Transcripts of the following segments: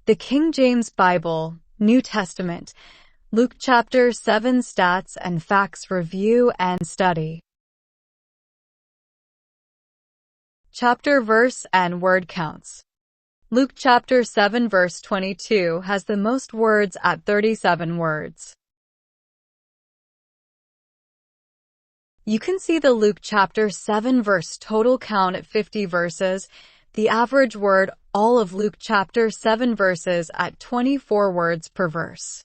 The King James Bible, New Testament, Luke chapter 7 Stats and Facts Review and Study. Chapter, verse, and word counts. Luke chapter 7 verse 22 has the most words at 37 words. You can see the Luke chapter 7 verse total count at 50 verses, the average word all of Luke chapter 7 verses at 24 words per verse,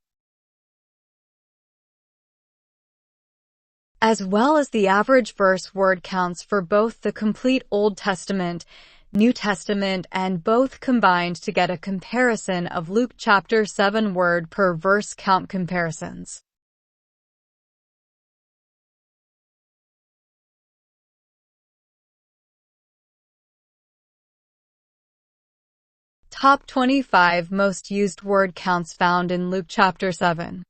as well as the average verse word counts for both the complete Old Testament, New Testament, and both combined to get a comparison of Luke chapter 7 word per verse count comparisons. Top 25 most used word counts found in Luke chapter 7.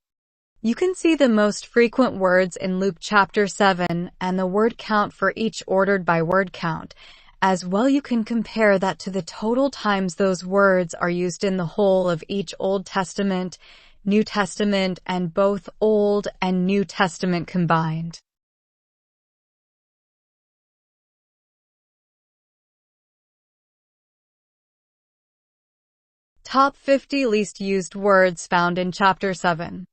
You can see the most frequent words in Luke chapter 7 and the word count for each ordered by word count. As well, you can compare that to the total times those words are used in the whole of each Old Testament, New Testament, and both Old and New Testament combined. Top 50 least used words found in chapter 7.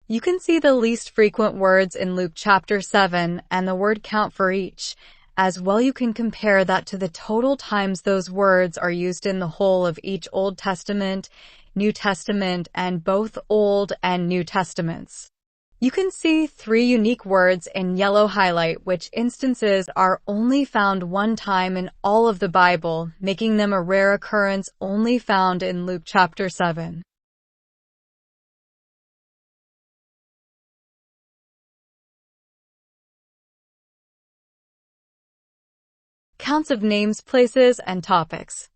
You can see the least frequent words in Luke chapter 7 and the word count for each. As well, you can compare that to the total times those words are used in the whole of each Old Testament, New Testament, and both Old and New Testaments. You can see 3 unique words in yellow highlight, which instances are only found one time in all of the Bible, making them a rare occurrence only found in Luke chapter 7. Counts of names, places, and topics.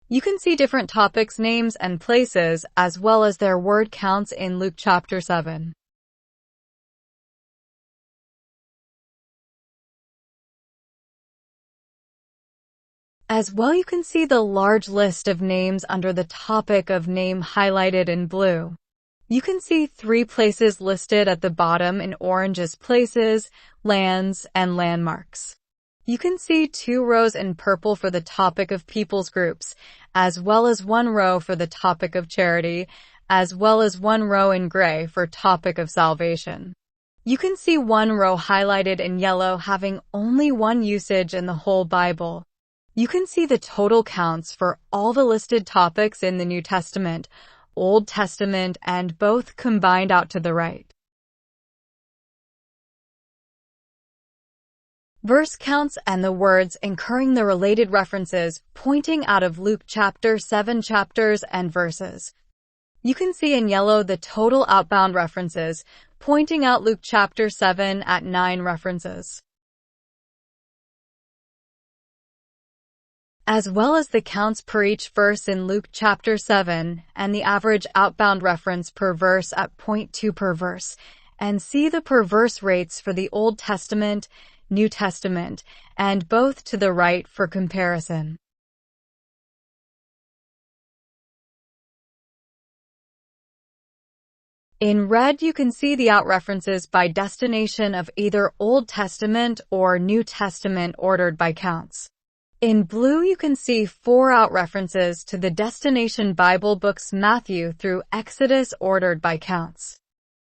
You can see different topics, names, and places, as well as their word counts in Luke chapter 7. As well, you can see the large list of names under the topic of name highlighted in blue. You can see 3 places listed at the bottom in orange as places, lands, and landmarks. You can see 2 rows in purple for the topic of peoples groups, as well as 1 row for the topic of charity, as well as 1 row in gray for topic of salvation. You can see 1 row highlighted in yellow having only 1 usage in the whole Bible. You can see the total counts for all the listed topics in the New Testament, Old Testament, and both combined out to the right. Verse counts and the words incurring the related references pointing out of Luke chapter 7 chapters and verses. You can see in yellow the total outbound references, pointing out Luke chapter 7 at 9 references, as well as the counts per each verse in Luke chapter 7 and the average outbound reference per verse at 0.2 per verse, and see the per verse rates for the Old Testament, New Testament, and both to the right for comparison. In red, you can see the out references by destination of either Old Testament or New Testament ordered by counts. In blue, you can see 4 out references to the destination Bible books Matthew through Exodus ordered by counts.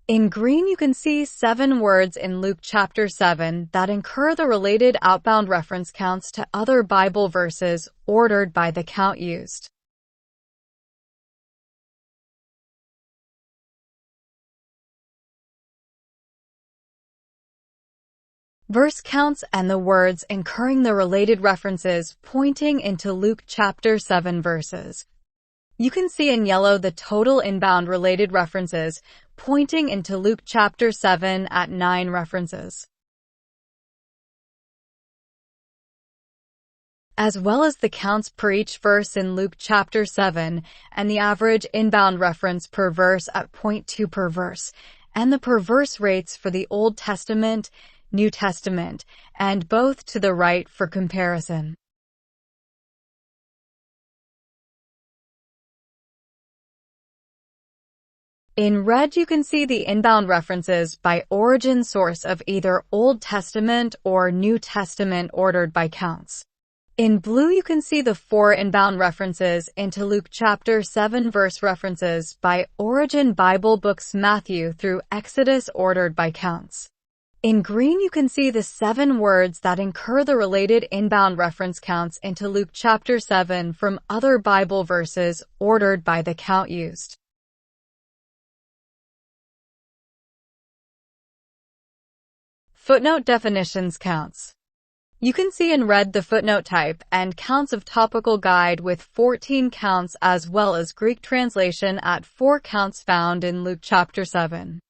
In green, you can see 7 words in Luke chapter 7 that incur the related outbound reference counts to other Bible verses ordered by the count used. Verse counts and the words incurring the related references pointing into Luke chapter 7 verses. You can see in yellow the total inbound related references pointing into Luke chapter 7 at 9 references, as well as the counts per each verse in Luke chapter 7 and the average inbound reference per verse at 0.2 per verse, and the per verse rates for the Old Testament, New Testament, and both to the right for comparison. In red, you can see the inbound references by origin source of either Old Testament or New Testament ordered by counts. In blue, you can see the 4 inbound references into Luke chapter 7 verse references by origin Bible books Matthew through Exodus ordered by counts. In green, you can see the 7 words that incur the related inbound reference counts into Luke chapter 7 from other Bible verses ordered by the count used. Footnote definitions counts. You can see in red the footnote type and counts of topical guide with 14 counts as well as Greek translation at 4 counts found in Luke chapter 7.